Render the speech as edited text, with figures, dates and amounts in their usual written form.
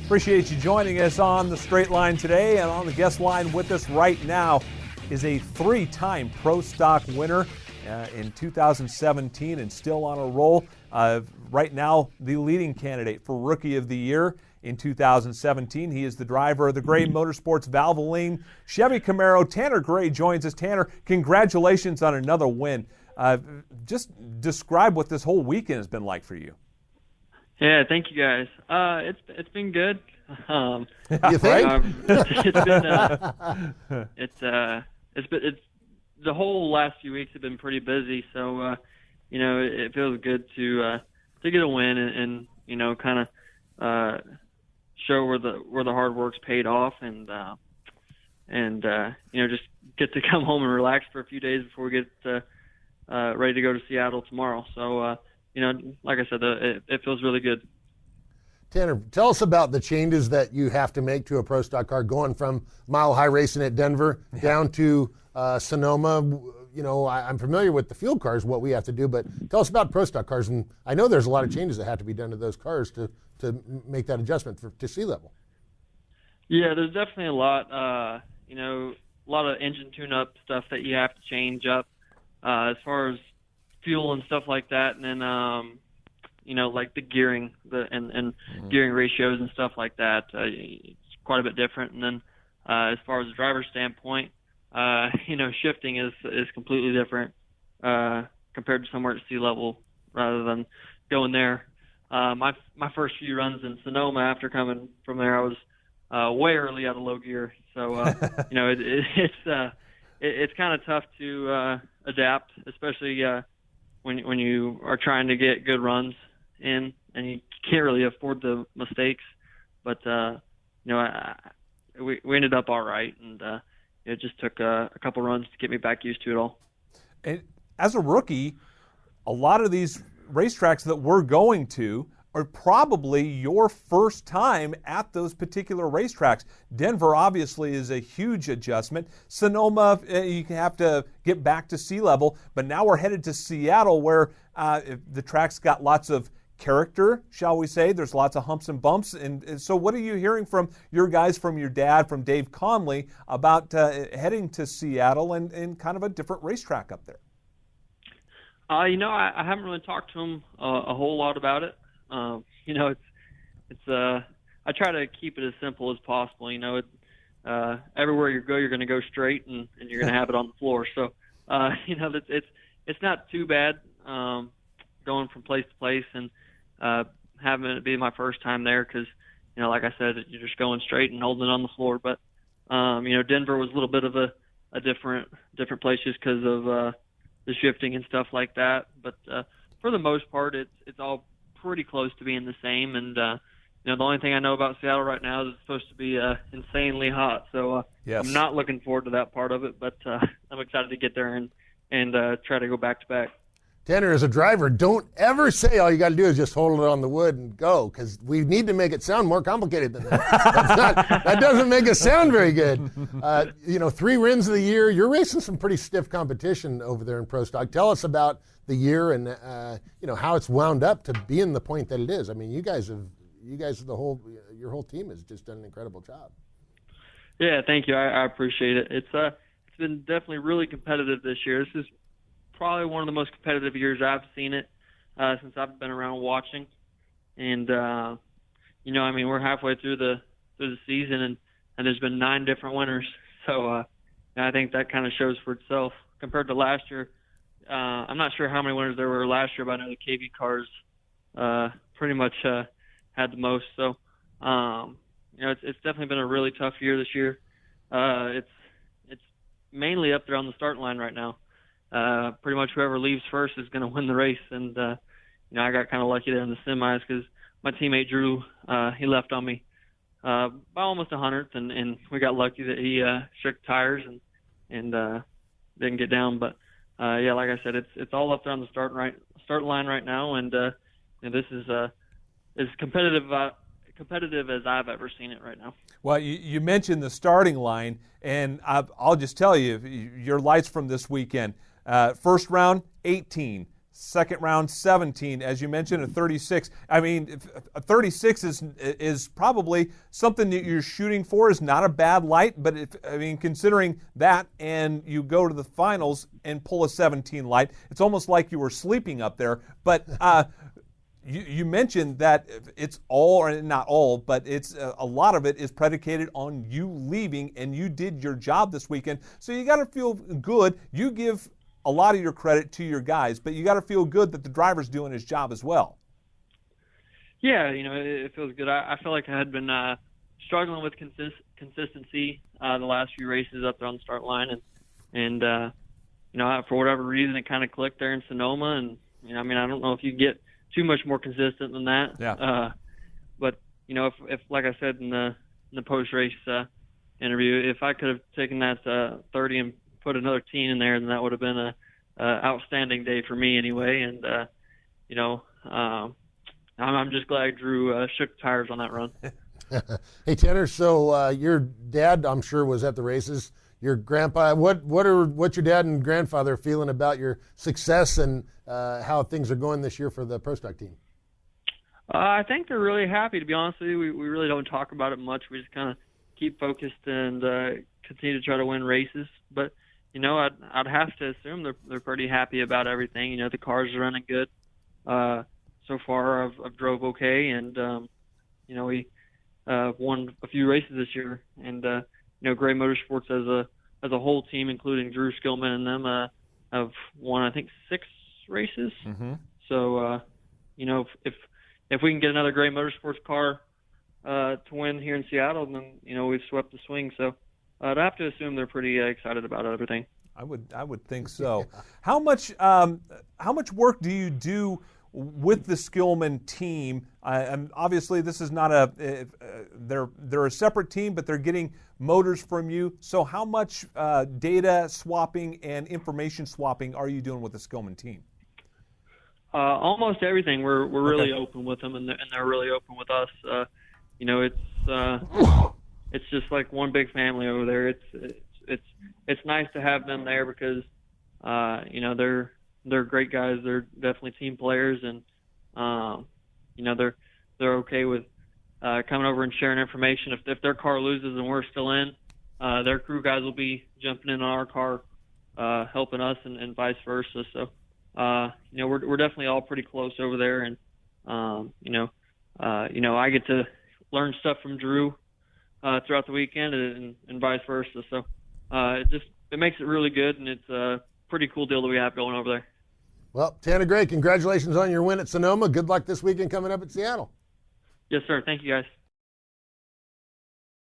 Appreciate you joining us on the Straight Line today, and on the guest line with us right now is a three-time Pro Stock winner in 2017 and still on a roll. Right now, the leading candidate for Rookie of the Year in 2017. He is the driver of the Gray Motorsports Valvoline Chevy Camaro. Tanner Gray joins us. Tanner, congratulations on another win. Just describe what this whole weekend has been like for you. Yeah, thank you guys. It's been good. You think? It's the whole last few weeks have been pretty busy, so it feels good to get a win and kind of show where the hard work's paid off and just get to come home and relax for a few days before we get ready to go to Seattle tomorrow. So like I said, it feels really good. Tanner, tell us about the changes that you have to make to a Pro Stock car going from Mile High Racing at Denver down to Sonoma. I'm familiar with the field cars, what we have to do, but tell us about Pro Stock cars. And I know there's a lot of changes that have to be done to those cars to make that adjustment to sea level. Yeah, there's definitely a lot. A lot of engine tune-up stuff that you have to change up as far as fuel and stuff like that, and then like the gearing and gearing ratios and stuff like that. It's quite a bit different. And then as far as the driver's standpoint, shifting is completely different compared to somewhere at sea level rather than going there. My first few runs in Sonoma after coming from there, I was way early out of low gear. So it's kind of tough to adapt, especially when you are trying to get good runs in, and you can't really afford the mistakes. But we ended up all right, and it just took a couple runs to get me back used to it all. And as a rookie, a lot of these racetracks that we're going to are probably your first time at those particular racetracks. Denver obviously is a huge adjustment. Sonoma, you have to get back to sea level, but now we're headed to Seattle where the track's got lots of character, shall we say. There's lots of humps and bumps. And so what are you hearing from your guys, from your dad, from Dave Conley, about heading to Seattle and kind of a different racetrack up there? I haven't really talked to him a whole lot about it. I try to keep it as simple as possible. Everywhere you go, you're going to go straight, and you're going to have it on the floor. So, it's not too bad going from place to place and having it be my first time there because, like I said, you're just going straight and holding it on the floor. But, Denver was a little bit of a different place just because of the shifting and stuff like that. But for the most part, it's all pretty close to being the same. And, the only thing I know about Seattle right now is it's supposed to be insanely hot. So yes. I'm not looking forward to that part of it, but I'm excited to get there and try to go back to back. Tanner, as a driver, don't ever say all you got to do is just hold it on the wood and go, because we need to make it sound more complicated than that. That doesn't make it sound very good. 3 wins of the year. You're racing some pretty stiff competition over there in Pro Stock. Tell us about the year and how it's wound up to being the point that it is. I mean, your whole team has just done an incredible job. Yeah, thank you. I appreciate it. It's been definitely really competitive this year. This is probably one of the most competitive years I've seen it since I've been around watching. And we're halfway through the season, and there's been 9 different winners. So I think that kind of shows for itself compared to last year. I'm not sure how many winners there were last year, but I know the KV cars pretty much had the most. So it's definitely been a really tough year this year. It's mainly up there on the starting line right now. Pretty much whoever leaves first is going to win the race. And, I got kind of lucky there in the semis because my teammate Drew, he left on me by almost 100th, and we got lucky that he shook tires and didn't get down. But, like I said, it's all up there on the start line right now, and this is as competitive as I've ever seen it right now. Well, you mentioned the starting line, and I'll just tell you, your lights from this weekend. First round, 18. Second round, 17. As you mentioned, a 36. I mean, a 36 is probably something that you're shooting for. Is not a bad light, but considering that, and you go to the finals and pull a 17 light, it's almost like you were sleeping up there. But you mentioned that it's all, or not all, but it's a lot of it is predicated on you leaving, and you did your job this weekend. So you got to feel good. You give a lot of your credit to your guys, but you got to feel good that the driver's doing his job as well. Yeah, it feels good. I feel like I had been struggling with consistency the last few races up there on the start line, and for whatever reason it kind of clicked there in Sonoma, and I don't know if you get too much more consistent than that. Yeah. But if like I said in the post race interview, if I could have taken that 30 and put another teen in there, then that would have been a outstanding day for me anyway. And I'm just glad Drew shook tires on that run. Hey Tanner, so your dad, I'm sure, was at the races. Your grandpa, what's your dad and grandfather feeling about your success and how things are going this year for the Pro Stock team? I think they're really happy, to be honest with you. We really don't talk about it much. We just kind of keep focused and continue to try to win races. But I'd have to assume they're pretty happy about everything. The cars are running good. So far, I've drove okay, and we won a few races this year. And Gray Motorsports as a whole team, including Drew Skillman and them, have won I think 6 races. Mm-hmm. So if we can get another Gray Motorsports car to win here in Seattle, then we've swept the swing. So I'd have to assume they're pretty excited about everything. I would think so. How much work do you do with the Skillman team? And obviously, this is not they're a separate team, but they're getting motors from you. So how much data swapping and information swapping are you doing with the Skillman team? Almost everything. We're really open with them, and they're really open with us. It's just like one big family over there. It's nice to have them there because they're great guys. They're definitely team players, and they're okay with coming over and sharing information. If their car loses and we're still in, their crew guys will be jumping in on our car, helping us, and vice versa. So we're definitely all pretty close over there, and I get to learn stuff from Drew throughout the weekend, and vice versa. So it makes it really good, and it's a pretty cool deal that we have going over there. Well, Tanner Gray, congratulations on your win at Sonoma. Good luck this weekend coming up at Seattle. Yes, sir. Thank you, guys.